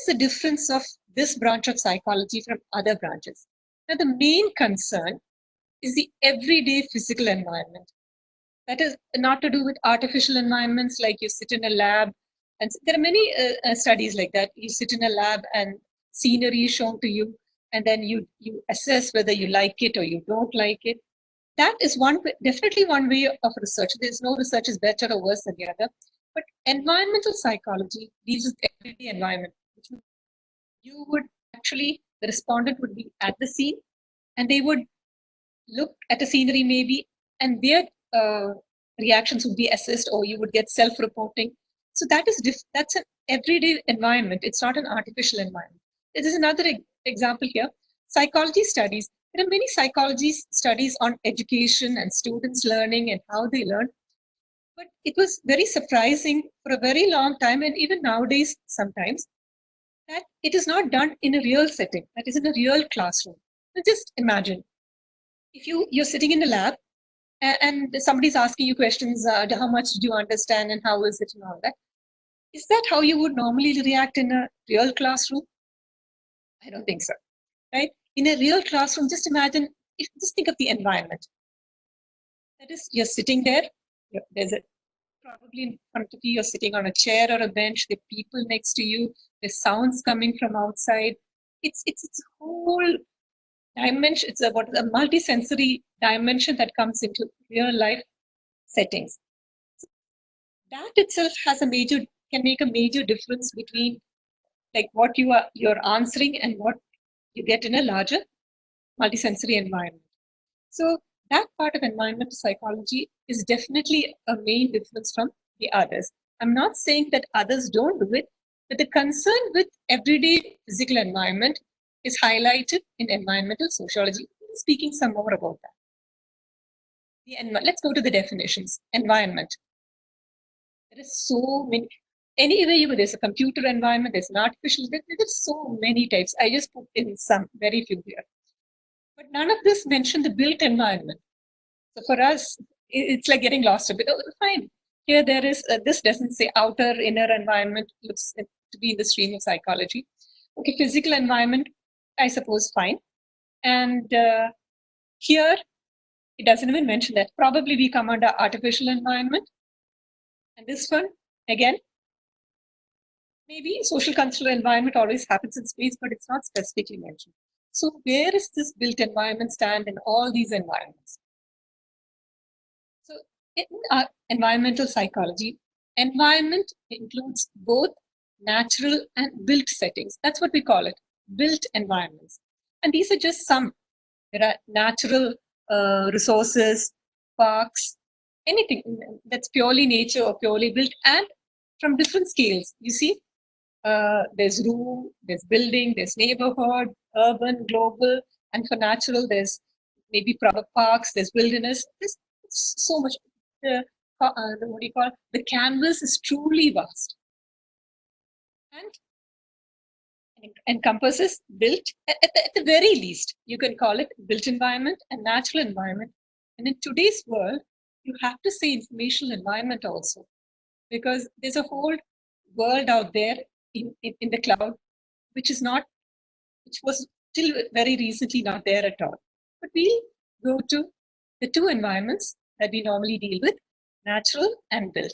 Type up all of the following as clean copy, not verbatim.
the difference of this branch of psychology from other branches? Now, the main concern is the everyday physical environment. That is not to do with artificial environments like you sit in a lab. And there are many studies like that. You sit in a lab and scenery is shown to you, and then you assess whether you like it or you don't like it. That is definitely one way of research. There's no research is better or worse than the other. But environmental psychology deals with everyday environment. Which means you would actually, the respondent would be at the scene, and they would look at a scenery maybe, and their reactions would be assessed, or you would get self-reporting. So that's an everyday environment. It's not an artificial environment. This is another example here. Psychology studies. There are many psychology studies on education and students learning and how they learn. But it was very surprising for a very long time, and even nowadays sometimes, that it is not done in a real setting, that is in a real classroom. So just imagine, if you're sitting in a lab and somebody's asking you questions, how much do you understand and how is it and all that. Is that how you would normally react in a real classroom? I don't think so, right? In a real classroom, just imagine, just think of the environment. That is, you're sitting there, there's probably in front of you, you're sitting on a chair or a bench, there are people next to you, there's sounds coming from outside. It's a whole dimension, it's a multi-sensory dimension that comes into real life settings. That itself can make a major difference between like what you're answering and what you get in a larger multisensory environment. So that part of environmental psychology is definitely a main difference from the others. I'm not saying that others don't do it, but the concern with everyday physical environment is highlighted in environmental sociology. Speaking some more about that. Let's go to the definitions. Environment. There is so many. Anyway, there's a computer environment, there's an artificial, there's so many types. I just put in some, very few here. But none of this mentioned the built environment. So for us, it's like getting lost a bit. Oh, fine. Here there is, this doesn't say outer, inner environment, looks to be in the stream of psychology. Okay, physical environment, I suppose, fine. And here, it doesn't even mention that. Probably we come under artificial environment. And this one, again, maybe social cultural environment always happens in space, but it's not specifically mentioned. So where is this built environment stand in all these environments? So in environmental psychology, environment includes both natural and built settings. That's what we call it, built environments. And these are just some. There are natural resources, parks, anything that's purely nature or purely built, and from different scales. You see, there's room, there's building, there's neighborhood, urban, global, and for natural, there's maybe private parks, there's wilderness. There's so much. What do you call? The canvas is truly vast, and it encompasses built. At the very least, you can call it built environment and natural environment. And in today's world, you have to say informational environment also, because there's a whole world out there in the cloud, which was till very recently not there at all. But we'll go to the two environments that we normally deal with, natural and built.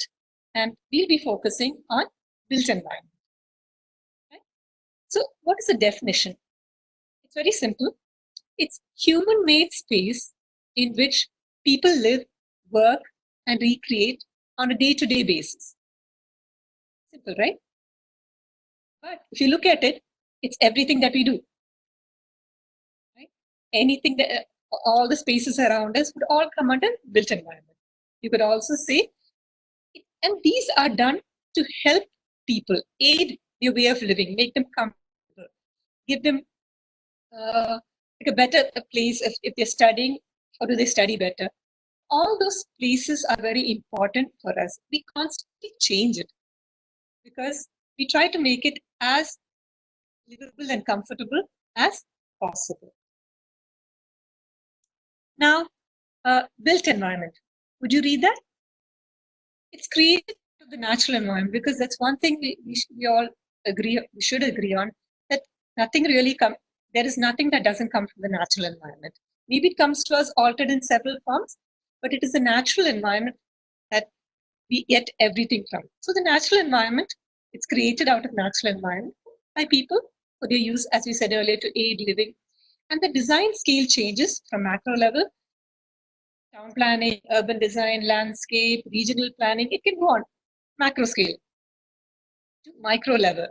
And we'll be focusing on built environment. Okay? So what is the definition? It's very simple. It's human-made space in which people live, work, and recreate on a day-to-day basis. Simple, right? But if you look at it, it's everything that we do. Right? Anything that, all the spaces around us would all come under built environment. You could also say, and these are done to help people, aid their way of living, make them comfortable, give them like a better place if they're studying. How do they study better? All those places are very important for us. We constantly change it because we try to make it as livable and comfortable as possible. Now, built environment. Would you read that? It's created of the natural environment, because that's one thing we all should agree on that there is nothing that doesn't come from the natural environment. Maybe it comes to us altered in several forms, but it is the natural environment that we get everything from. So the natural environment, it's created out of natural environment by people for their use, as we said earlier, to aid living. And the design scale changes from macro level, town planning, urban design, landscape, regional planning. It can go on macro scale to micro level.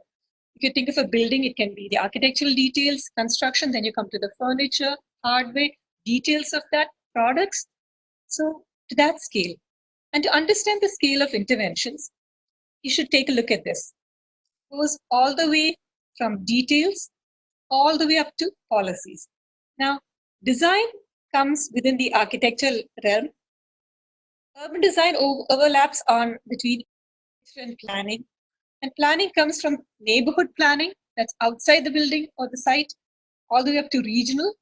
If you think of a building, it can be the architectural details, construction, then you come to the furniture, hardware, details of that, products. So to that scale. And to understand the scale of interventions, you should take a look at this. It goes all the way from details, all the way up to policies. Now, design comes within the architectural realm. Urban design overlaps on between and planning. And planning comes from neighborhood planning, that's outside the building or the site, all the way up to regional.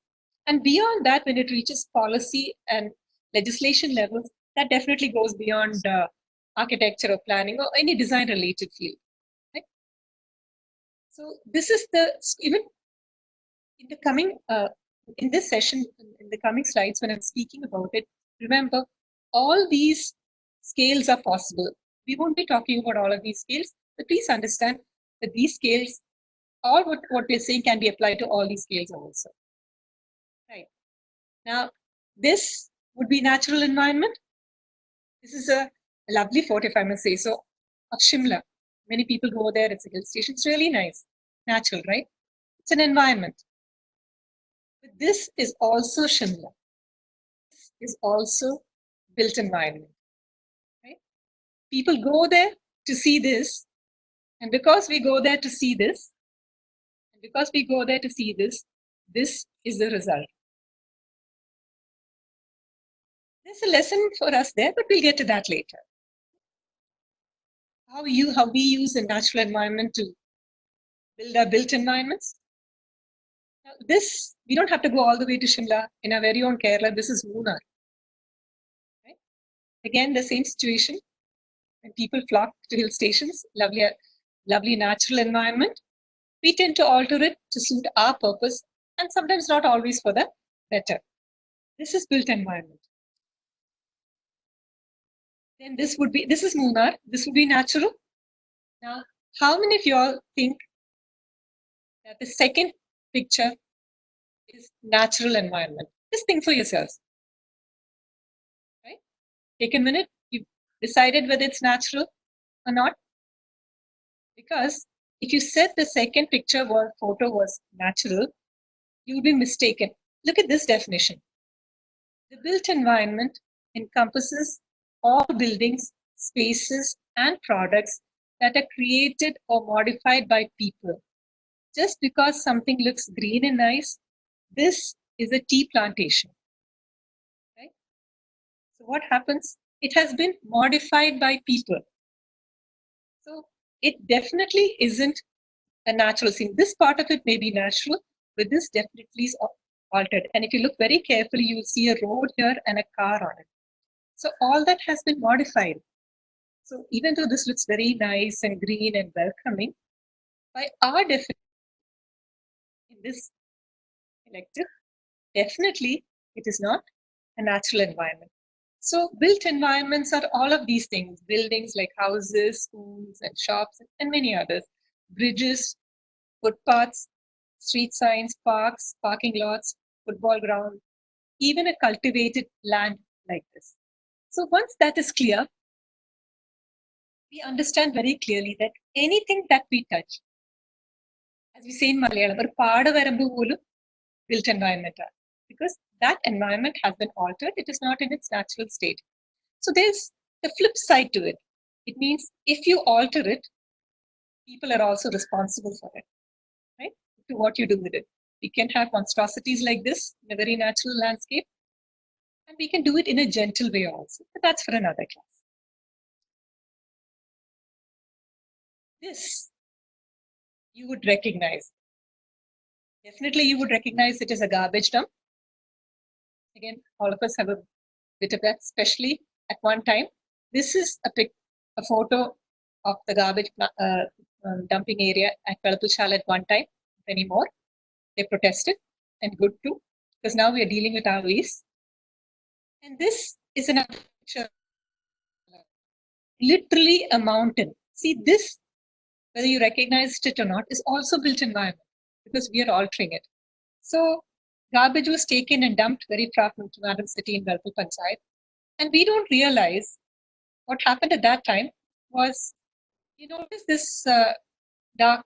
And beyond that, when it reaches policy and legislation levels, that definitely goes beyond architecture or planning or any design related field. Right? So this is even in the coming, in this session, in the coming slides, when I'm speaking about it, remember, all these scales are possible. We won't be talking about all of these scales, but please understand that these scales, all what we're saying can be applied to all these scales also. Right. Now, this would be natural environment. This is a lovely fort, if I must say so, of Shimla. Many people go there, it's a hill station, it's really nice, natural, right? It's an environment. But this is also Shimla. This is also built environment, right? People go there to see this, and because we go there to see this, this is the result. There's a lesson for us there, but we'll get to that later. How we use the natural environment to build our built environments. Now, this, we don't have to go all the way to Shimla. In our very own Kerala, this is Munnar. Right? Again, the same situation. When people flock to hill stations, lovely natural environment, we tend to alter it to suit our purpose, and sometimes not always for the better. This is built environment. Then this is Munnar. This would be natural. Now, how many of you all think that the second picture is natural environment? Just think for yourselves. Right? Take a minute. You decided whether it's natural or not. Because if you said the second picture or photo was natural, you would be mistaken. Look at this definition. The built environment encompasses all buildings, spaces, and products that are created or modified by people. Just because something looks green and nice, this is a tea plantation. Right? So what happens? It has been modified by people. So it definitely isn't a natural scene. This part of it may be natural, but this definitely is altered. And if you look very carefully, you'll see a road here and a car on it. So all that has been modified. So even though this looks very nice and green and welcoming, by our definition in this elective, definitely it is not a natural environment. So built environments are all of these things, buildings like houses, schools and shops and many others, bridges, footpaths, street signs, parks, parking lots, football ground, even a cultivated land like this. So once that is clear, we understand very clearly that anything that we touch, as we say in Malayalam, built environment, because that environment has been altered, it is not in its natural state. So there's the flip side to it. It means if you alter it, people are also responsible for it, right? To what you do with it. We can have monstrosities like this in a very natural landscape, and we can do it in a gentle way also, but that's for another class. This you would recognize. Definitely you would recognize it as a garbage dump. Again, all of us have a bit of that, especially at one time. This is a photo of the garbage dumping area at Kalapulshal at one time anymore. They protested, and good too, because now we are dealing with our waste. And this is an picture, literally a mountain. See, this, whether you recognized it or not, is also built environment because we are altering it. So garbage was taken and dumped very far from Madam City in Galpal Panchayat. And we don't realize what happened at that time was, you notice this dark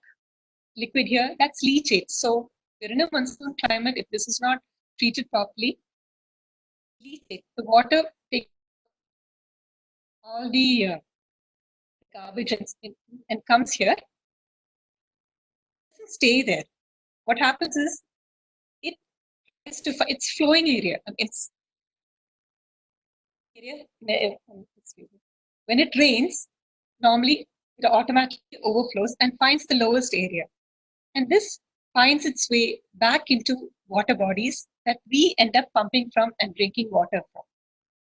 liquid here, that's leachate. So we're in a monsoon climate. If this is not treated properly, leachate, the water takes all the garbage and comes here. It doesn't stay there. What happens is it's flowing area. It's area. When it rains, normally it automatically overflows and finds the lowest area. And this finds its way back into water bodies that we end up pumping from and drinking water from.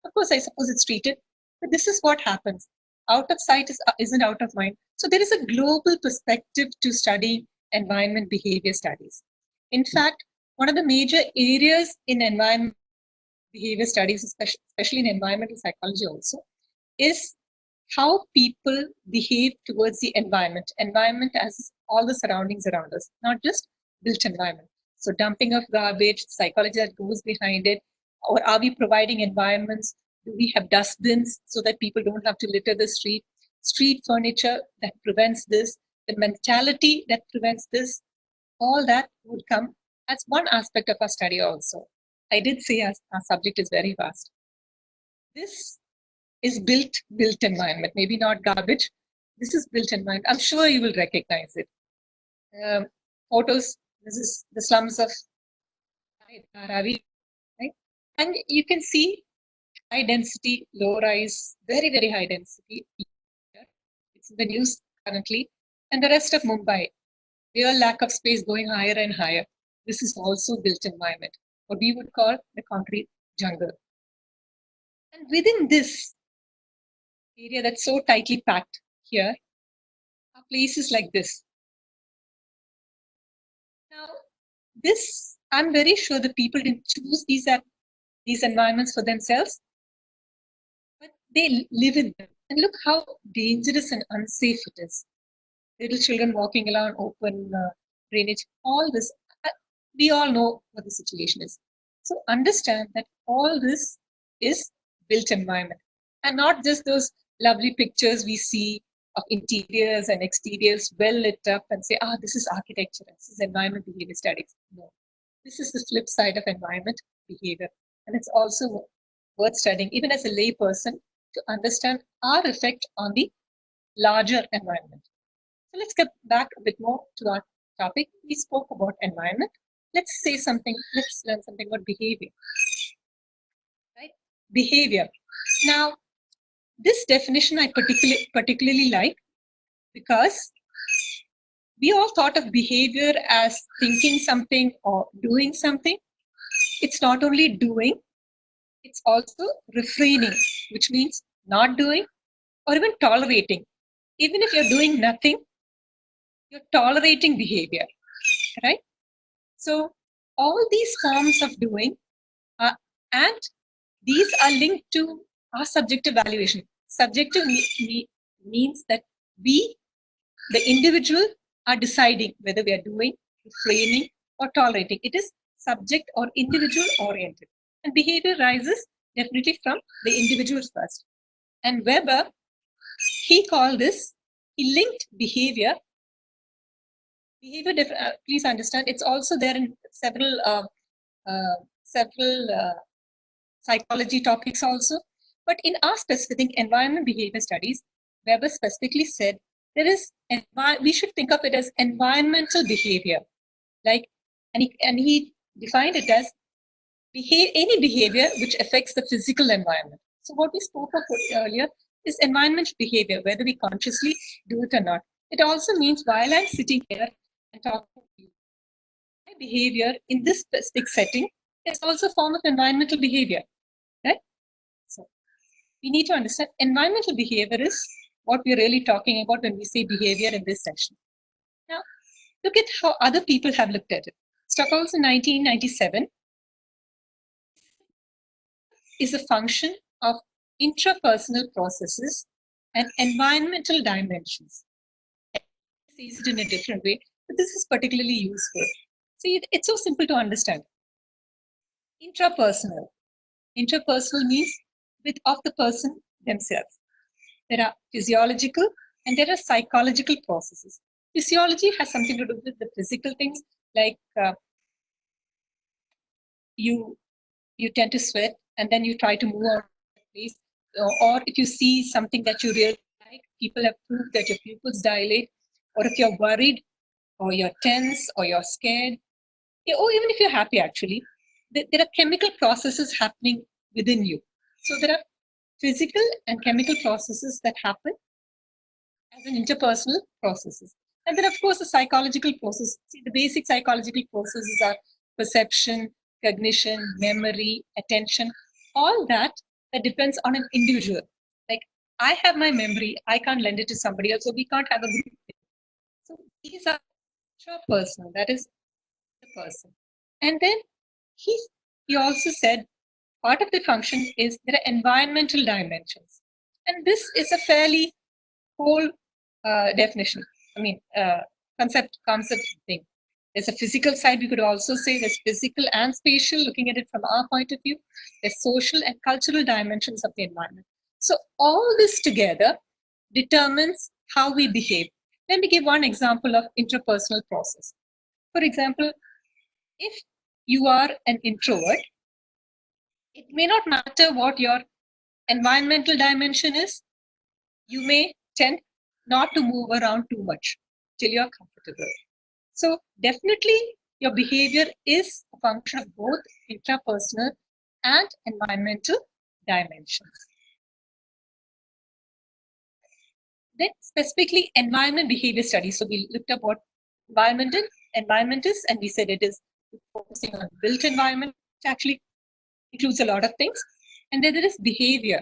Of course, I suppose it's treated, but this is what happens. Out of sight isn't out of mind. So there is a global perspective to studying environment behavior studies. In fact, one of the major areas in environment behavior studies, especially in environmental psychology also, is how people behave towards the environment. Environment as all the surroundings around us, not just built environment. So dumping of garbage, psychology that goes behind it, or are we providing environments? Do we have dustbins so that people don't have to litter the street? Street furniture that prevents this, the mentality that prevents this, all that would come as one aspect of our study also. I did say our subject is very vast. This is built environment, maybe not garbage. This is built environment. I'm sure you will recognize it. Photos, this is the slums of Dharavi, right? And you can see high density, low rise, very, very high density. It's in the news currently. And the rest of Mumbai, real lack of space going higher and higher. This is also built environment, what we would call the concrete jungle. And within this area that's so tightly packed here are places like this. Now, this, I'm very sure the people didn't choose these environments for themselves, but they live in them. And look how dangerous and unsafe it is. Little children walking along open drainage, all this, we all know what the situation is. So understand that all this is built environment, and not just those lovely pictures we see of interiors and exteriors well lit up and say, this is architecture, this is environment behavior studies. No, this is the flip side of environment behavior. And it's also worth studying, even as a lay person, to understand our effect on the larger environment. So let's get back a bit more to our topic. We spoke about environment. Let's learn something about behavior. Right? Behavior. Now, this definition I particularly like, because we all thought of behavior as thinking something or doing something. It's not only doing, it's also refraining, which means not doing or even tolerating. Even if you're doing nothing, you're tolerating behavior, right? So all these forms of doing and these are linked to our subjective valuation. Subjective means that we, the individual, are deciding whether we are doing, refraining, or tolerating. It is subject or individual oriented. And behavior rises definitely from the individual first. And Weber, he linked behavior. Please understand, it's also there in several psychology topics also. But in our specific environment behavior studies, Weber specifically said we should think of it as environmental behavior. And he defined it as any behavior which affects the physical environment. So what we spoke of earlier is environmental behavior, whether we consciously do it or not. It also means while I'm sitting here and talking to you, my behavior in this specific setting is also a form of environmental behavior, right? So we need to understand environmental behavior is what we're really talking about when we say behavior in this session. Now, look at how other people have looked at it. Stockholm in 1997 is a function of intrapersonal processes and environmental dimensions. I sees it in a different way, but this is particularly useful. See, it's so simple to understand. Intrapersonal. Interpersonal means of the person themselves. There are physiological and there are psychological processes. Physiology has something to do with the physical things, like you tend to sweat and then you try to move out of the place. Or if you see something that you really like, people have proved that your pupils dilate. Or if you're worried, or you're tense, or you're scared, or even if you're happy, actually, there are chemical processes happening within you. So there are physical and chemical processes that happen as an interpersonal processes. And then, of course, the psychological process. See, the basic psychological processes are perception, cognition, memory, attention, all that depends on an individual. Like, I have my memory, I can't lend it to somebody else, so we can't have a group. So these are intrapersonal, that is the person. And then he also said part of the function is there are environmental dimensions. And this is a fairly whole definition. I mean, concept thing. There's a physical side, we could also say there's physical and spatial, looking at it from our point of view. There's social and cultural dimensions of the environment. So all this together determines how we behave. Let me give one example of interpersonal process. For example, if you are an introvert, it may not matter what your environmental dimension is. You may tend not to move around too much till you're comfortable. So definitely your behavior is a function of both intrapersonal and environmental dimensions. Then specifically environment behavior studies. So we looked at what environment is, and we said it is focusing on built environment, which actually includes a lot of things. And then there is behavior.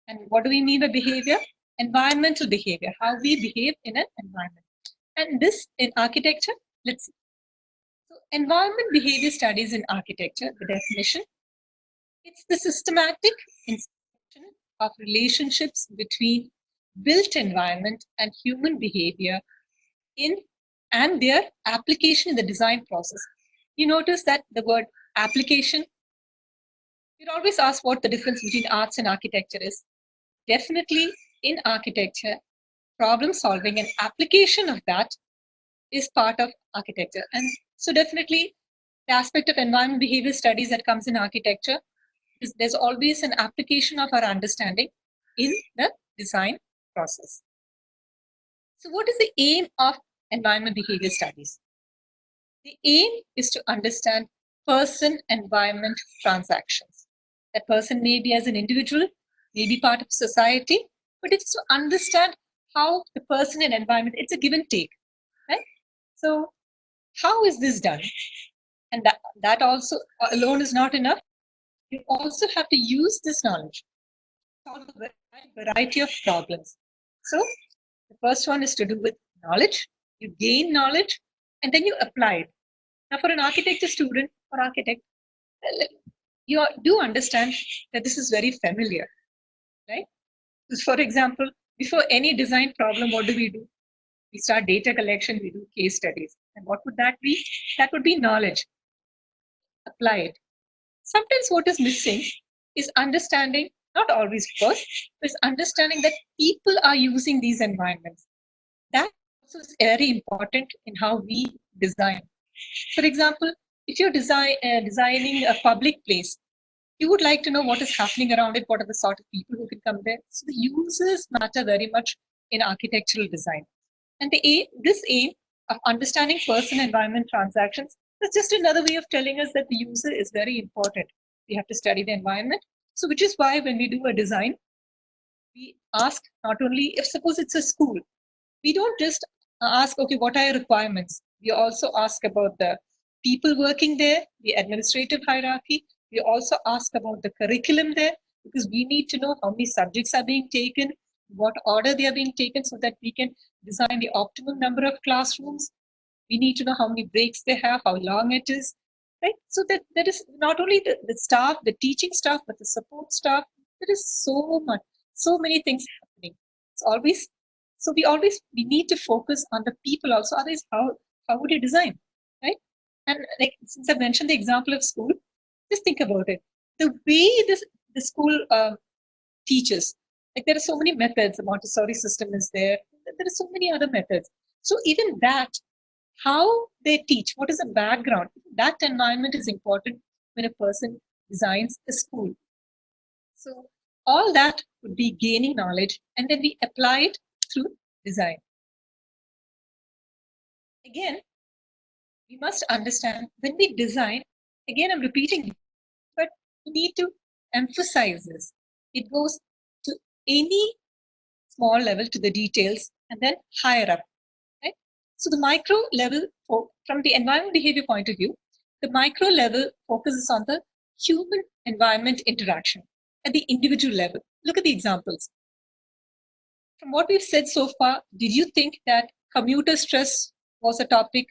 And what do we mean by behavior? Environmental behavior, how we behave in an environment. And this in architecture, let's see. So environment behavior studies in architecture, the definition, it's the systematic inspection of relationships between built environment and human behavior and their application in the design process. You notice that the word application, you'd always ask what the difference between arts and architecture is. Definitely in architecture, problem solving and application of that is part of architecture. And so definitely the aspect of environment behavior studies that comes in architecture is there's always an application of our understanding in the design process. So what is the aim of environment behavior studies? The aim is to understand person-environment transactions. That person may be as an individual, may be part of society, but it's to understand how the person and environment, it's a give and take, right? So how is this done? And that also alone is not enough. You also have to use this knowledge to solve a variety of problems. So the first one is to do with knowledge. You gain knowledge and then you apply it. Now for an architecture student or architect, you do understand that this is very familiar, right? For example, before any design problem, what do? We start data collection, we do case studies. And what would that be? That would be knowledge. Apply it. Sometimes what is missing is understanding, not always first, but is understanding that people are using these environments. That also is very important in how we design. For example, if you're designing a public place, you would like to know what is happening around it, what are the sort of people who can come there. So the users matter very much in architectural design. And this aim of understanding person-environment transactions is just another way of telling us that the user is very important. We have to study the environment. So which is why when we do a design, we ask not only, if suppose it's a school, we don't just ask, okay, what are your requirements? We also ask about the people working there, the administrative hierarchy. We also ask about the curriculum there, because we need to know how many subjects are being taken, what order they are being taken so that we can design the optimal number of classrooms. We need to know how many breaks they have, how long it is, right? So that there is not only the staff, the teaching staff, but the support staff. There is so much, so many things happening. It's always, so we need to focus on the people also. Otherwise, how would you design, right? And like, since I mentioned the example of school, just think about it. The way the school teaches, like there are so many methods. The Montessori system is there. There are so many other methods. So even that, how they teach, what is the background, that environment is important when a person designs a school. So all that would be gaining knowledge, and then we apply it through design. Again, we must understand when we design, again I'm repeating, but we need to emphasize this. It goes to any small level, to the details, and then higher up. Right? So the micro level, from the environment behavior point of view, the micro level focuses on the human environment interaction at the individual level. Look at the examples. From what we've said so far, did you think that commuter stress was a topic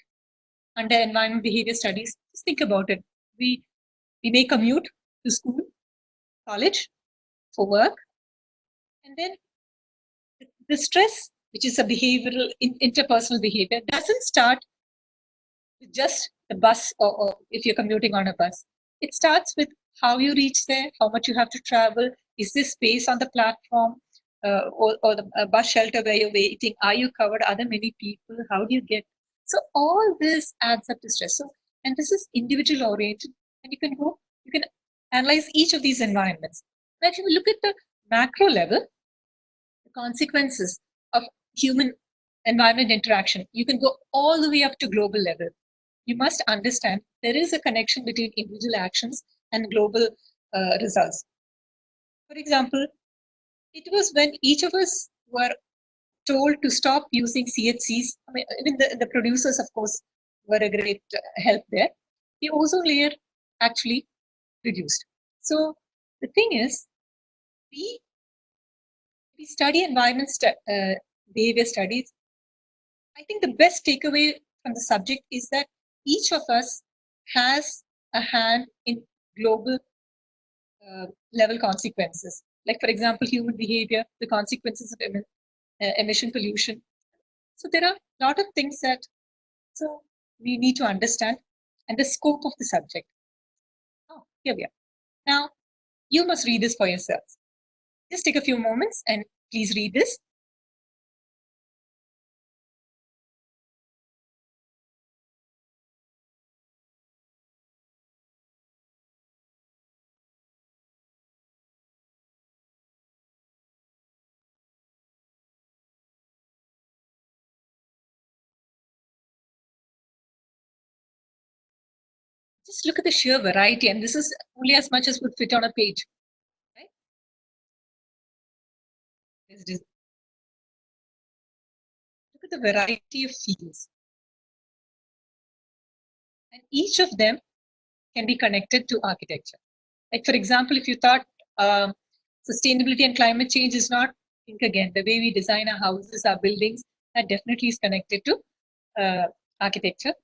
under environment behavior studies? Just think about it. We may commute to school, college, for work, and then the stress, which is a behavioral, interpersonal behavior, doesn't start with just the bus, or if you're commuting on a bus. It starts with how you reach there, how much you have to travel, is there space on the platform, or the bus shelter where you're waiting, are you covered, are there many people, how do you get? So all this adds up to stress. So, and this is individual oriented, and you can analyze each of these environments. Now, if you look at the macro level, the consequences of human environment interaction, you can go all the way up to global level. You must understand there is a connection between individual actions and global results. For example, it was when each of us were told to stop using CHCs. I mean, even the producers, of course, were a great help there. The ozone layer actually reduced. So the thing is, we study environment behavior studies. I think the best takeaway from the subject is that each of us has a hand in global level consequences. Like, for example, human behavior, the consequences of emission pollution. So there are a lot of things that we need to understand, and the scope of the subject. Oh, here we are. Now, you must read this for yourselves. Just take a few moments and please read this. Just look at the sheer variety, and this is only as much as would fit on a page, right? Look at the variety of fields, and each of them can be connected to architecture. Like, for example, if you thought sustainability and climate change is not, think again, the way we design our houses, our buildings, that definitely is connected to architecture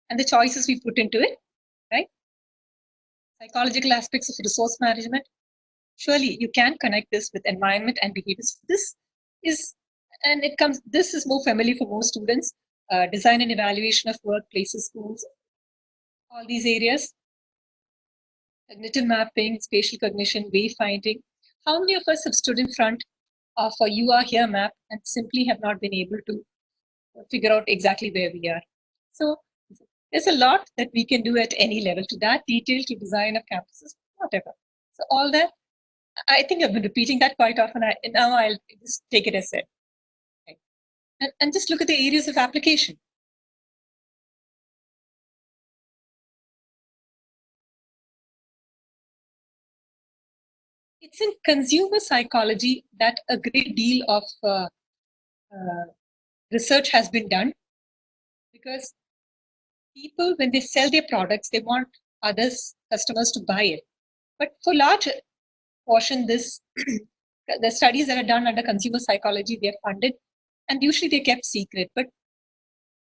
and the choices we put into it, right? Psychological aspects of resource management. Surely you can connect this with environment and behaviors. This is more familiar for most students. Design and evaluation of workplaces, schools, all these areas. Cognitive mapping, spatial cognition, wayfinding. How many of us have stood in front of a "You Are Here" map and simply have not been able to figure out exactly where we are? So there's a lot that we can do at any level, to that detail, to design of campuses, whatever. So all that, I think I've been repeating that quite often. Now I'll just take it as said. Okay. And just look at the areas of application. It's in consumer psychology that a great deal of research has been done, because people, when they sell their products, they want customers to buy it. But for large portion, this the studies that are done under consumer psychology, they're funded and usually they're kept secret. But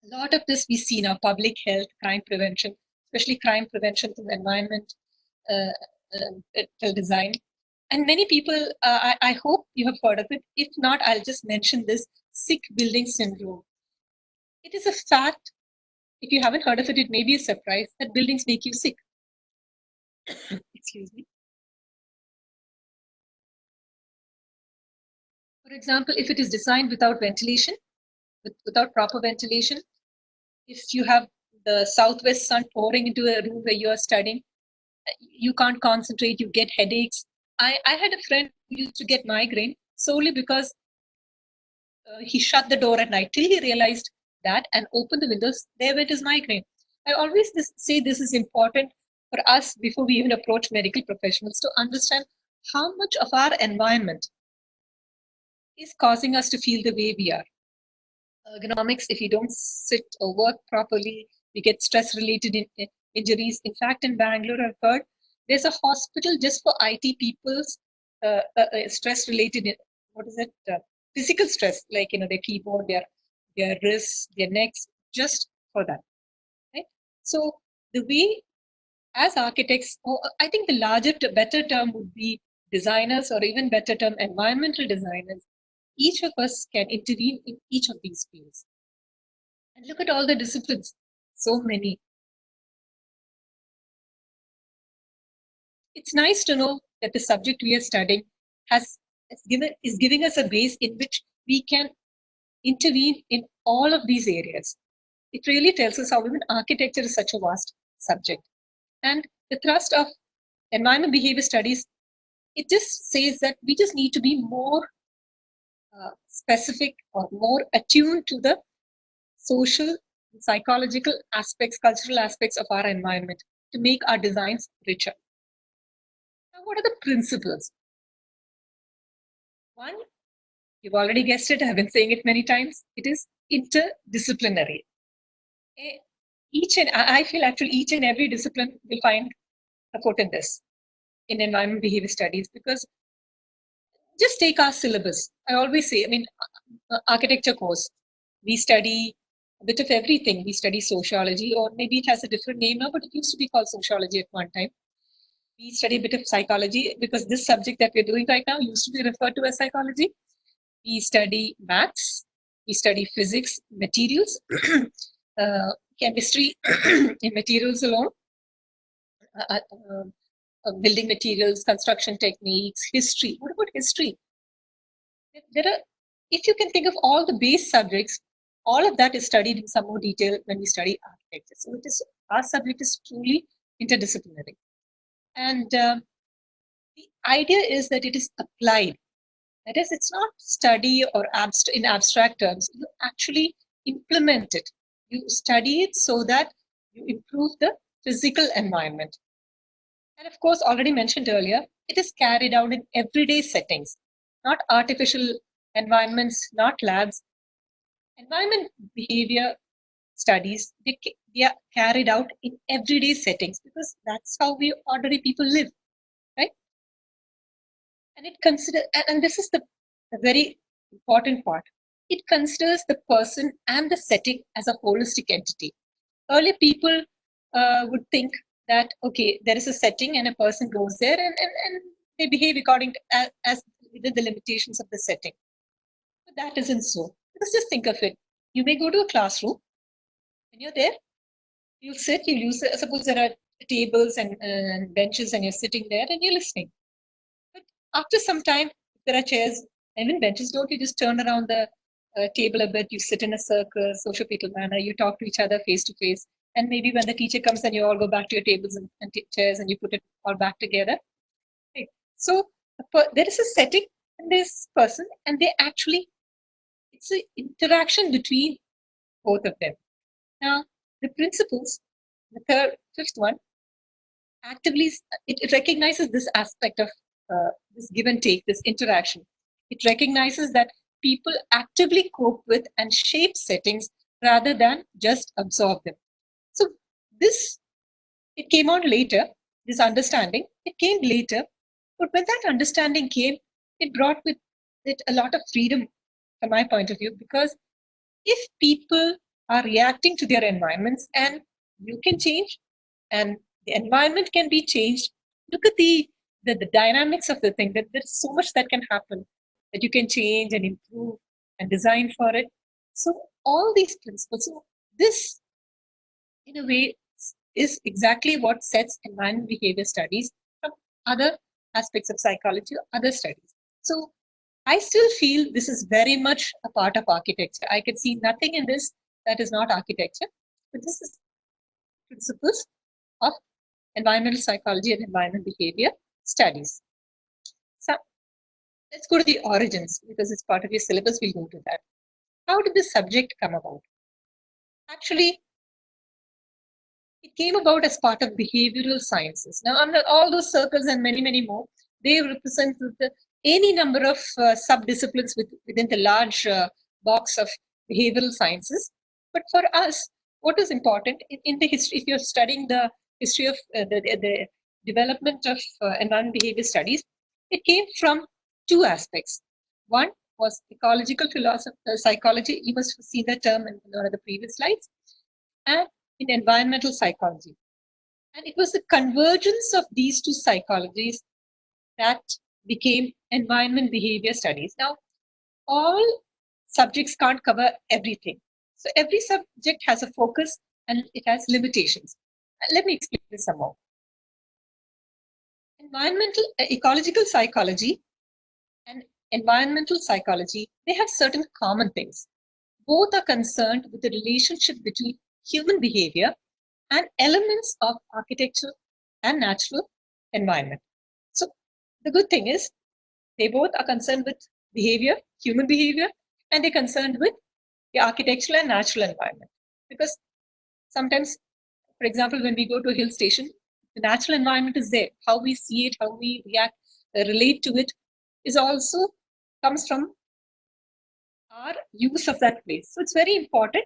a lot of this we see now, public health, crime prevention, especially crime prevention through environment design. And many people, I hope you have heard of it. If not, I'll just mention this sick building syndrome. It is a fact. If you haven't heard of it, it may be a surprise that buildings make you sick. Excuse me. For example, if it is designed without ventilation, without proper ventilation, if you have the southwest sun pouring into a room where you are studying, you can't concentrate, you get headaches. I had a friend who used to get migraine solely because he shut the door at night till he realized that and opened the windows. There went his migraine. I always say this is important for us before we even approach medical professionals to understand how much of our environment is causing us to feel the way we are. Ergonomics, if you don't sit or work properly, we get stress-related injuries. In fact, in Bangalore, I've heard there's a hospital just for IT people's stress-related, physical stress, like, their keyboard, their wrists, their necks, just for that, right? So the way, as architects, I think the better term would be designers, or even better term, environmental designers. Each of us can intervene in each of these fields. And look at all the disciplines, so many. It's nice to know that the subject we are studying is giving us a base in which we can intervene in all of these areas. It really tells us how even architecture is such a vast subject. And the thrust of environment behavior studies, it just says that we just need to be more specific or more attuned to the social, psychological aspects, cultural aspects of our environment to make our designs richer. Now, what are the principles? One, you've already guessed it, I've been saying it many times, it is interdisciplinary. I feel actually each and every discipline will find a foot in this, in environment behavior studies, because just take our syllabus. I always say, architecture course, we study a bit of everything. We study sociology, or maybe it has a different name now, but it used to be called sociology at one time. We study a bit of psychology, because this subject that we're doing right now used to be referred to as psychology. We study maths, we study physics, materials, chemistry in materials alone, building materials, construction techniques, history. What about history? If you can think of all the base subjects, all of that is studied in some more detail when we study architecture. So our subject is truly interdisciplinary. And the idea is that it is applied. That is, it's not study or in abstract terms. You actually implement it. You study it so that you improve the physical environment. And of course, already mentioned earlier, it is carried out in everyday settings, not artificial environments, not labs. Environment behavior studies, they are carried out in everyday settings, because that's how we ordinary people live, right? And and this is the very important part. It considers the person and the setting as a holistic entity. Earlier, people would think that, okay, there is a setting and a person goes there and they behave according to as within the limitations of the setting. But that isn't so. Because just think of it. You may go to a classroom. When you're there, you'll sit, suppose there are tables and benches and you're sitting there and you're listening. But after some time, there are chairs and even benches. Don't you just turn around the table a bit, you sit in a circle, sociopetal manner, you talk to each other face to face. And maybe when the teacher comes, then you all go back to your tables and chairs and you put it all back together. Right. So there is a setting and this person, and it's an interaction between both of them. Now, the principles, the fifth one, actively, it recognizes this aspect of this give and take, this interaction. It recognizes that people actively cope with and shape settings rather than just absorb them. So it came on later, this understanding, it came later, but when that understanding came, it brought with it a lot of freedom from my point of view, because if people are reacting to their environments and you can change and the environment can be changed, look at the dynamics of the thing, that there's so much that can happen that you can change and improve and design for it. So all these principles, so this in a way is exactly what sets environment behavior studies from other aspects of psychology or other studies. So I still feel this is very much a part of architecture. I can see nothing in this that is not architecture, but this is principles of environmental psychology and environment behavior studies. So let's go to the origins, because it's part of your syllabus. We'll go to that. How did this subject come about? Actually, it came about as part of behavioral sciences. Now, under all those circles and many, many more, they represent any number of sub-disciplines within the large box of behavioral sciences. But for us, what is important in the history, if you're studying the history of the development of environment behavior studies, it came from two aspects. One was ecological psychology. You must have seen that term in one of the previous slides. And in environmental psychology. And it was the convergence of these two psychologies that became environment behavior studies. Now, all subjects can't cover everything. So every subject has a focus and it has limitations. Let me explain this some more. Ecological psychology and environmental psychology, they have certain common things. Both are concerned with the relationship between human behavior and elements of architecture and natural environment. So the good thing is they both are concerned with behavior, human behavior, and they're concerned with the architectural and natural environment. Because sometimes, for example, when we go to a hill station, the natural environment is there. How we see it, how we react, relate to it is also comes from our use of that place. So it's very important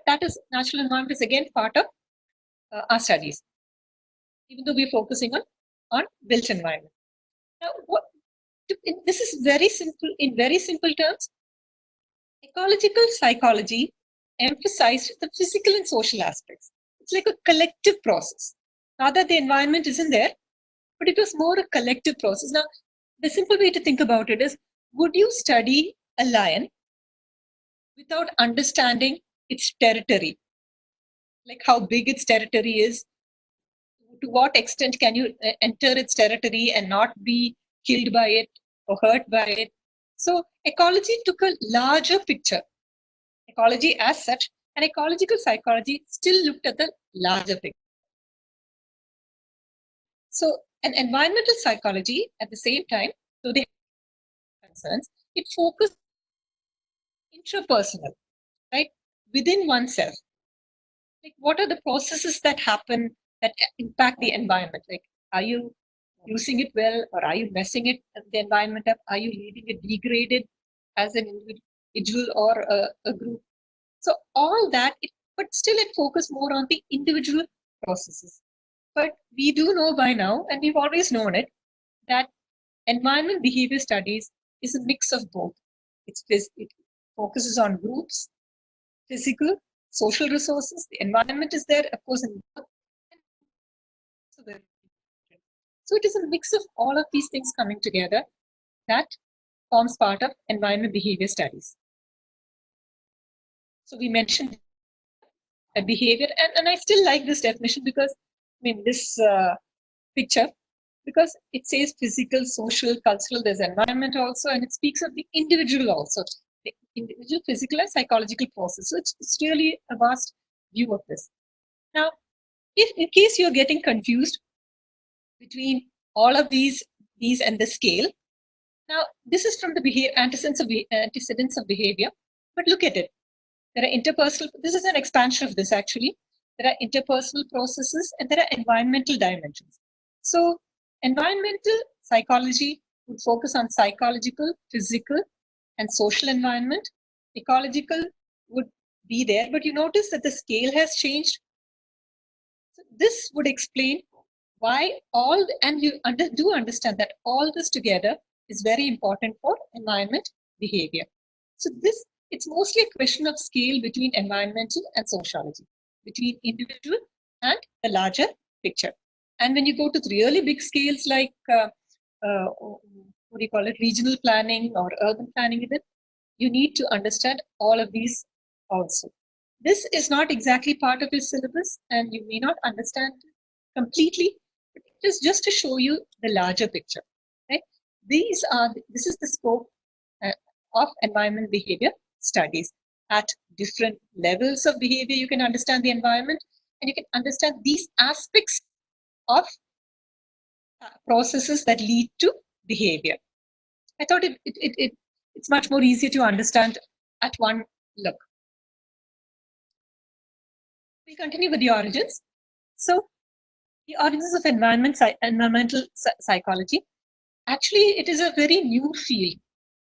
that is natural environment is again part of our studies, even though we're focusing on built environment. Now, this is very simple. In very simple terms, ecological psychology emphasized the physical and social aspects. It's like a collective process. Not that the environment isn't there, but it was more a collective process. Now, the simple way to think about it is, would you study a lion without understanding its territory? Like how big its territory is, to what extent can you enter its territory and not be killed by it or hurt by it. So ecology took a larger picture. Ecology as such, and ecological psychology still looked at the larger picture. So an environmental psychology at the same time, so they have concerns, it focused intrapersonal, right, within oneself. Like what are the processes that happen that impact the environment? Like, are you using it well, or are you messing it the environment up? Are you leaving it degraded as an individual or a group? So all that, but still it focused more on the individual processes. But we do know by now, and we've always known it, that environment behavior studies is a mix of both. It focuses on groups, physical, social resources. The environment is there, of course, in both. So it is a mix of all of these things coming together that forms part of environment behavior studies. So we mentioned a behavior, and I still like this definition because, I mean, this picture, because it says physical, social, cultural, there's environment also, and it speaks of the individual also, the individual physical and psychological process. So it's really a vast view of this. Now, if in case you're getting confused between all of these and the scale, now this is from the antecedents of behavior, but look at it. There are interpersonal, this is an expansion of this actually. There are interpersonal processes and there are environmental dimensions. So environmental psychology would focus on psychological, physical, and social environment. Ecological would be there, but you notice that the scale has changed. So this would explain why all, and you do understand that all this together is very important for environment behavior. So it's mostly a question of scale between environmental and sociology, between individual and the larger picture. And when you go to the really big scales like what do you call it, regional planning or urban planning even, you need to understand all of these also. This is not exactly part of your syllabus and you may not understand completely, but it is just to show you the larger picture. Right? This is the scope of environment behavior studies. At different levels of behavior, you can understand the environment and you can understand these aspects of processes that lead to behavior. I thought it's much more easier to understand at one look. We continue with the origins. So the origins of environmental psychology, actually it is a very new field.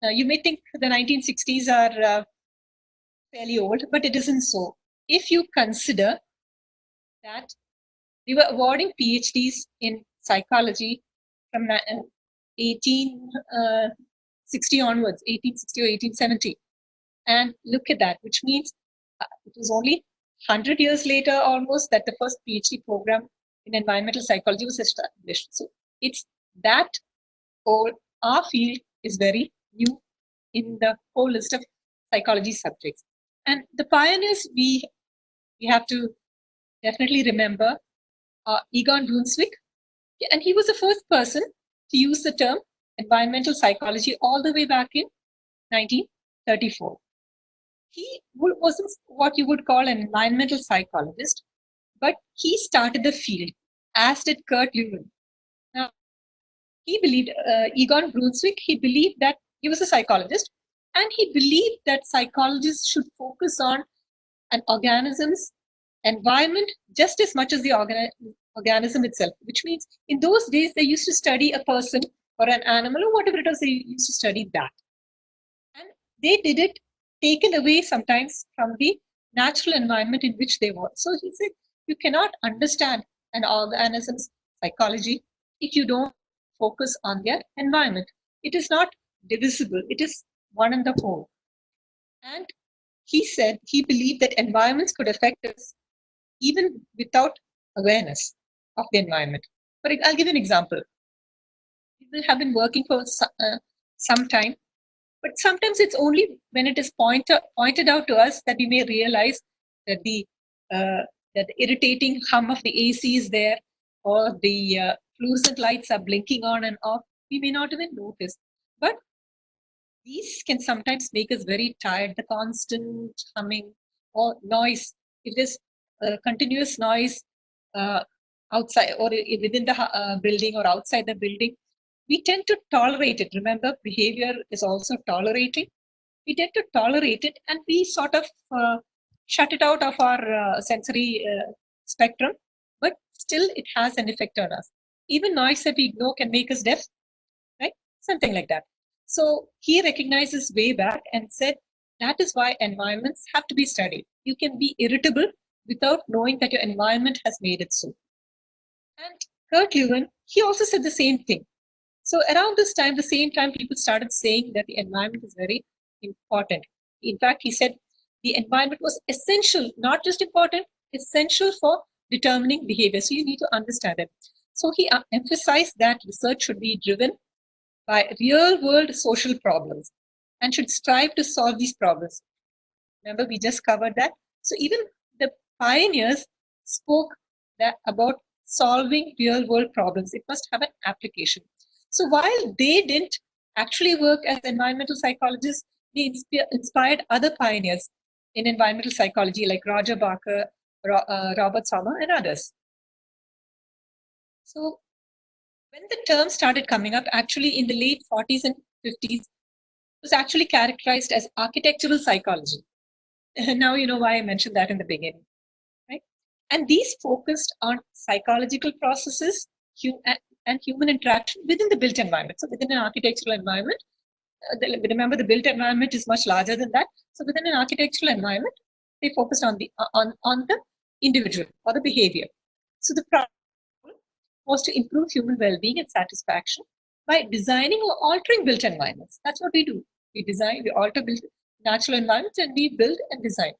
Now you may think the 1960s are fairly old, but it isn't so. If you consider that we were awarding PhDs in psychology from 1860 onwards, 1860 or 1870. And look at that, which means it was only 100 years later almost that the first PhD program in environmental psychology was established. So it's that old. Our field is very new in the whole list of psychology subjects. And the pioneers we have to definitely remember Egon Brunswick, and he was the first person to use the term environmental psychology all the way back in 1934. He wasn't what you would call an environmental psychologist, but he started the field, as did Kurt Lewin. Now, he believed, Egon Brunswick, he believed that he was a psychologist, and he believed that psychologists should focus on an organism's environment just as much as the organism itself, which means in those days they used to study a person or an animal or whatever it was, they used to study that. And they did it taken away sometimes from the natural environment in which they were. So he said, you cannot understand an organism's psychology if you don't focus on their environment. It is not divisible, it is one and the whole. And he said he believed that environments could affect us even without awareness of the environment. But I'll give you an example. People have been working for some time, but sometimes it's only when it is pointed out to us that we may realize that the irritating hum of the AC is there, or the fluorescent lights are blinking on and off. We may not even notice. But these can sometimes make us very tired. The constant humming or noise, if there's continuous noise outside or within the building or outside the building, we tend to tolerate it. Remember, behavior is also tolerating. We tend to tolerate it and we sort of shut it out of our sensory spectrum, but still it has an effect on us. Even noise that we ignore can make us deaf, right? Something like that. So he recognizes way back and said, that is why environments have to be studied. You can be irritable without knowing that your environment has made it so. And Kurt Lewin, he also said the same thing. So around this time, the same time, people started saying that the environment is very important. In fact, he said the environment was essential, not just important, essential for determining behavior. So you need to understand it. So he emphasized that research should be driven by real-world social problems and should strive to solve these problems. Remember, we just covered that. So even the pioneers spoke about solving real-world problems. It must have an application. So while they didn't actually work as environmental psychologists, they inspired other pioneers in environmental psychology like Roger Barker, Robert Sommer, and others. So when the term started coming up, actually in the late 40s and 50s, it was actually characterized as architectural psychology. Now you know why I mentioned that in the beginning, right? And these focused on psychological processes and human interaction within the built environment. So within an architectural environment, remember the built environment is much larger than that. So within an architectural environment, they focused on the individual or the behavior. So the problem was to improve human well-being and satisfaction by designing or altering built environments. That's what we do. We design, we alter built natural environments, and we build and design.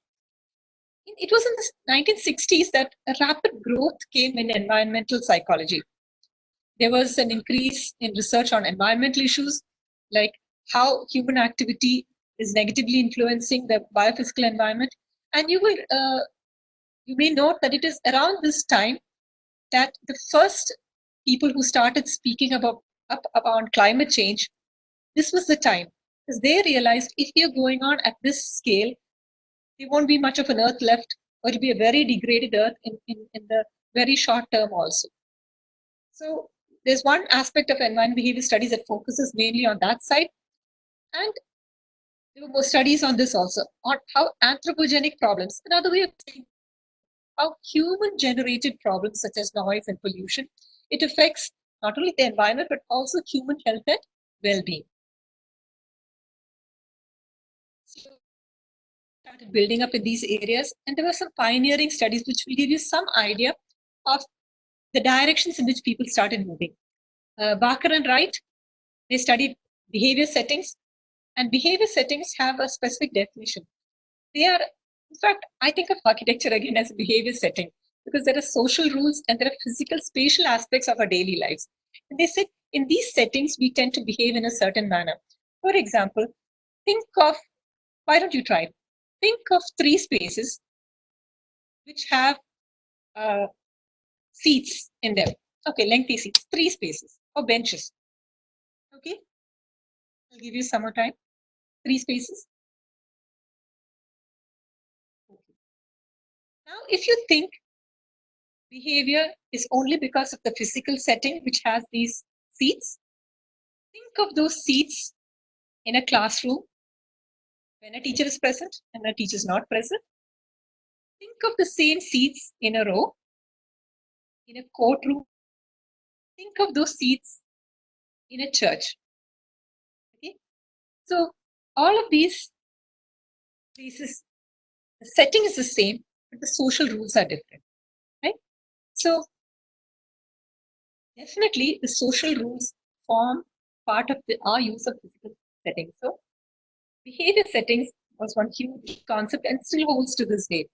It was in the 1960s that a rapid growth came in environmental psychology. There was an increase in research on environmental issues, like how human activity is negatively influencing the biophysical environment. And you may note that it is around this time that the first people who started speaking about climate change, this was the time, because they realized if we are going on at this scale, there won't be much of an earth left, or it'll be a very degraded earth in the very short term also. So there's one aspect of environment behavior studies that focuses mainly on that side. And there were more studies on this also, on how anthropogenic problems, another way of saying how human-generated problems such as noise and pollution, it affects not only the environment, but also human health and well-being. So started building up in these areas, and there were some pioneering studies which will give you some idea of the directions in which people started moving. Barker and Wright, they studied behavior settings, and behavior settings have a specific definition. They are, in fact, I think of architecture again as a behavior setting, because there are social rules and there are physical, spatial aspects of our daily lives. And they said in these settings, we tend to behave in a certain manner. For example, think of, why don't you try it? Think of 3 spaces which have seats in them. Okay, lengthy seats, 3 spaces or benches. Okay, I'll give you some more time. 3 spaces. Okay. Now, if you think behavior is only because of the physical setting which has these seats, think of those seats in a classroom when a teacher is present and a teacher is not present. Think of the same seats in a row in a courtroom. Think of those seats in a church. Okay, so all of these places, the setting is the same, but the social rules are different, right? So definitely the social rules form part of our use of physical settings. So behavior settings was one huge concept and still holds to this day.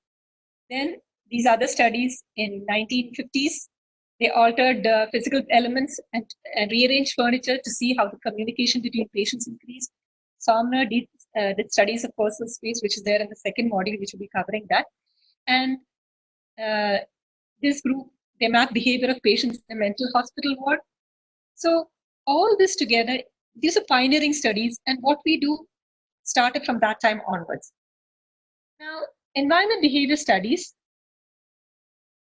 Then these other studies in 1950s, they altered physical elements and rearranged furniture to see how the communication between patients increased. Somner did studies of personal space, which is there in the second module, which will be covering that. And this group, they map behavior of patients in a mental hospital ward. So all this together, these are pioneering studies, and what we do started from that time onwards. Now, environment behavior studies,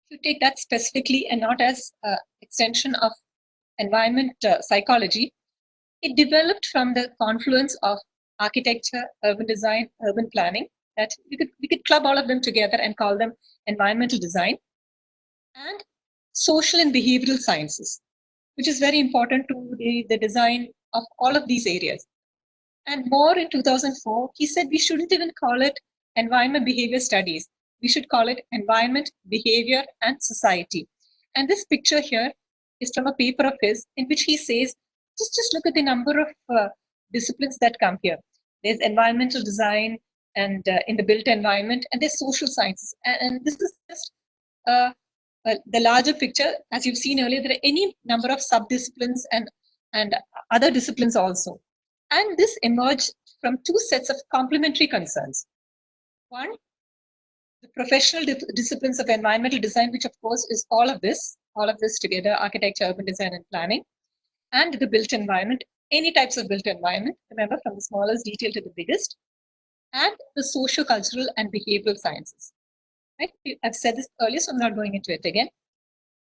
if you take that specifically and not as an extension of environment psychology, it developed from the confluence of architecture, urban design, urban planning, that we could club all of them together and call them environmental design, and social and behavioral sciences, which is very important to the design of all of these areas. And Moore in 2004, he said we shouldn't even call it environment behavior studies. We should call it environment, behavior, and society. And this picture here is from a paper of his in which he says, just look at the number of disciplines that come here. There's environmental design and in the built environment, and there's social sciences. And this is just the larger picture. As you've seen earlier, there are any number of sub-disciplines and other disciplines also. And this emerged from 2 sets of complementary concerns. One, the professional disciplines of environmental design, which of course is all of this together, architecture, urban design, and planning, and the built environment, any types of built environment, remember, from the smallest detail to the biggest, and the socio-cultural and behavioral sciences. Right? I've said this earlier, so I'm not going into it again.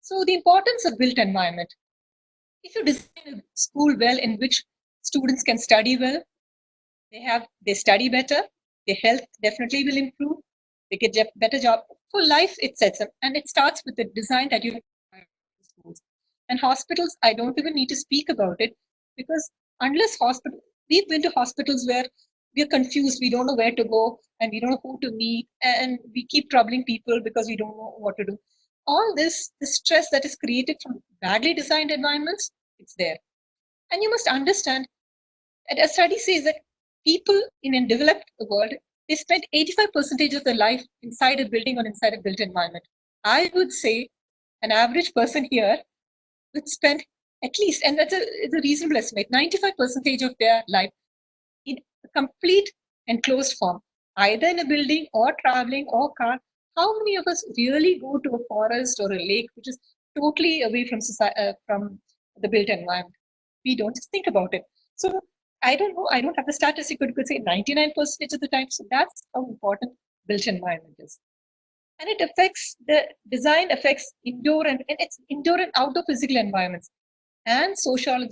So the importance of built environment. If you design a school well in which students can study well, they study better, their health definitely will improve, they get a better job. For life, it sets up, and it starts with the design that you have in schools. And hospitals, I don't even need to speak about it, because unless we've been to hospitals where we're confused, we don't know where to go, and we don't know who to meet, and we keep troubling people because we don't know what to do. All this, the stress that is created from badly designed environments, it's there. And you must understand that a study says that people in a developed world, they spend 85% of their life inside a building or inside a built environment. I would say an average person here would spend at least, and it's a reasonable estimate, 95% of their life in a complete enclosed form, either in a building or traveling or car. How many of us really go to a forest or a lake which is totally away from from the built environment? We don't. Just think about it. So I don't know. I don't have the statistic, but you could say 99% of the time. So that's how important built environment is. And it affects the design affects indoor and it's indoor and outdoor physical environments and social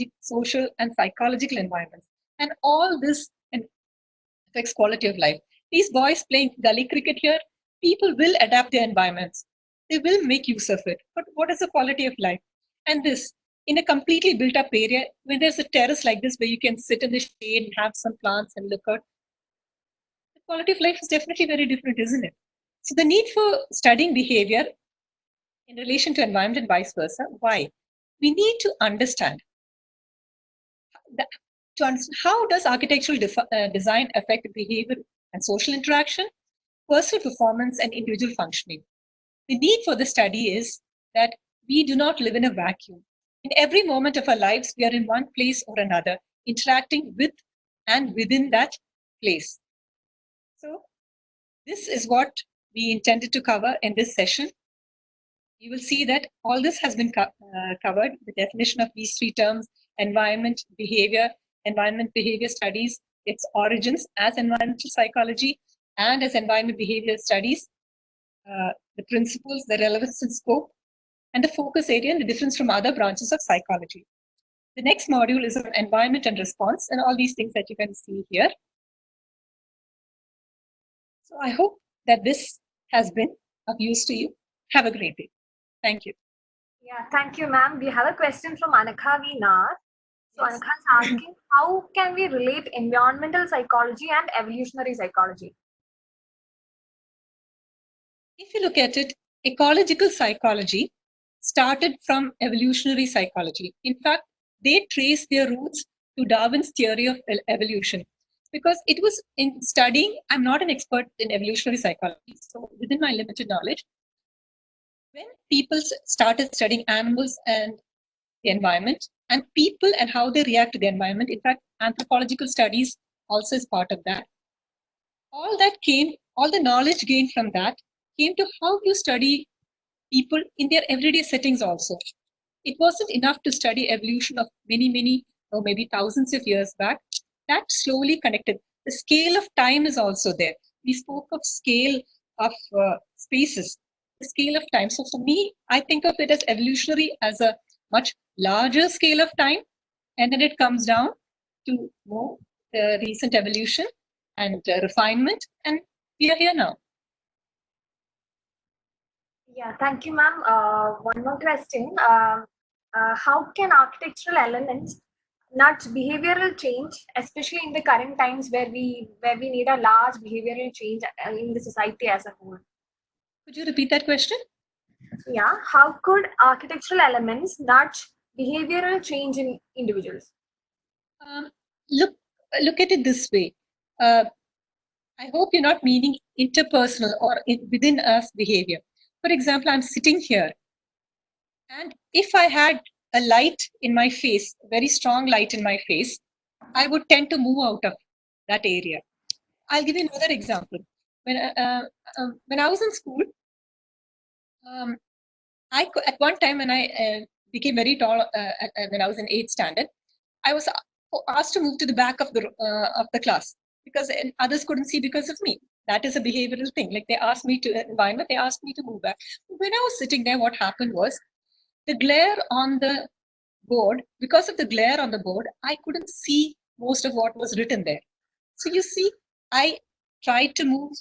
and psychological environments. And all this affects quality of life. These boys playing gully cricket here, people will adapt their environments. They will make use of it. But what is the quality of life? And this, in a completely built up area, when there's a terrace like this where you can sit in the shade and have some plants and look out, the quality of life is definitely very different, isn't it? So the need for studying behavior in relation to environment and vice versa. Why? We need to understand how does architectural design affect behavior and social interaction, personal performance, and individual functioning. The need for the study is that we do not live in a vacuum. In every moment of our lives, we are in one place or another, interacting with and within that place. So this is what we intended to cover in this session. You will see that all this has been covered, the definition of these three terms: environment behavior studies, its origins as environmental psychology and as environment behavior studies, the principles, the relevance and scope, and the focus area and the difference from other branches of psychology. The next module is on environment and response, and all these things that you can see here. So I hope that this has been of use to you. Have a great day. Thank you. Yeah, thank you, ma'am. We have a question from Anakha V. Nath. So Anakha is asking, how can we relate environmental psychology and evolutionary psychology? If you look at it, ecological psychology started from evolutionary psychology. In fact, they trace their roots to Darwin's theory of evolution, because it was in studying. I'm not an expert in evolutionary psychology, so within my limited knowledge, when people started studying animals and the environment, and people and how they react to the environment, in fact, anthropological studies also is part of that. All the knowledge gained from that came to how you study people in their everyday settings also. It wasn't enough to study evolution of many, or maybe thousands of years back. That slowly connected. The scale of time is also there. We spoke of scale of spaces, the scale of time. So for me, I think of it as evolutionary as a much larger scale of time, and then it comes down to more recent evolution and refinement, and we are here now. Yeah, thank you, ma'am. One more question. How can architectural elements nudge behavioral change, especially in the current times where we need a large behavioral change in the society as a whole? Could you repeat that question? Yeah, how could architectural elements nudge behavioral change in individuals? Look at it this way. I hope you're not meaning interpersonal or within us behavior. For example, I'm sitting here, and if I had a light in my face, a very strong light in my face, I would tend to move out of that area. I'll give you another example. When I was in school, at one time when I became very tall, when I was in 8th standard, I was asked to move to the back of the class because others couldn't see because of me. That is a behavioral thing. Like they asked me to environment, they asked me to move back. When I was sitting there, what happened was the glare on the board. Because of the glare on the board, I couldn't see most of what was written there. So you see, I tried to move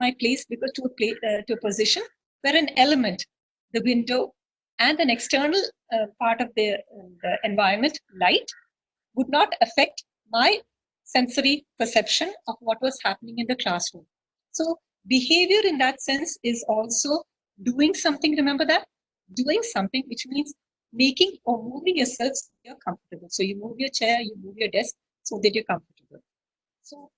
my place to a position where an element, the window, and an external part of the environment, light, would not affect my sensory perception of what was happening in the classroom. So behavior in that sense is also doing something. Remember that? Doing something, which means making or moving yourself so you're comfortable. So you move your chair, you move your desk so that you're comfortable. So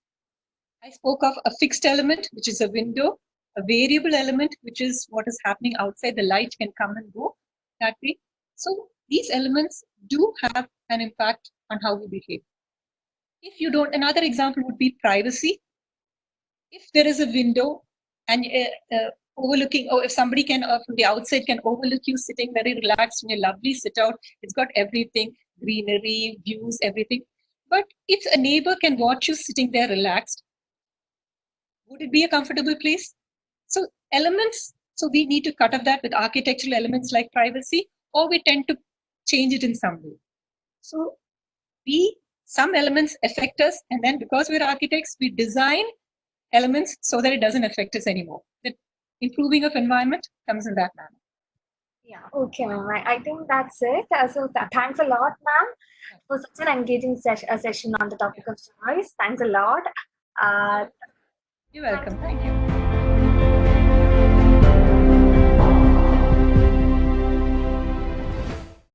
I spoke of a fixed element, which is a window, a variable element, which is what is happening outside. The light can come and go that way. So these elements do have an impact on how we behave. If you don't, another example would be privacy. If there is a window and overlooking, or if somebody can from the outside can overlook you sitting very relaxed in a lovely sit out, it's got everything, greenery, views, everything. But if a neighbor can watch you sitting there relaxed, would it be a comfortable place? So elements, so we need to cut off that with architectural elements like privacy, or we tend to change it in some way. So some elements affect us, and then because we're architects, we design elements so that it doesn't affect us anymore. The improving of environment comes in that manner. Yeah, okay, ma'am. I think that's it. So thanks a lot, ma'am, for such an engaging session on the topic of choice. Thanks a lot. You're welcome. Thank you.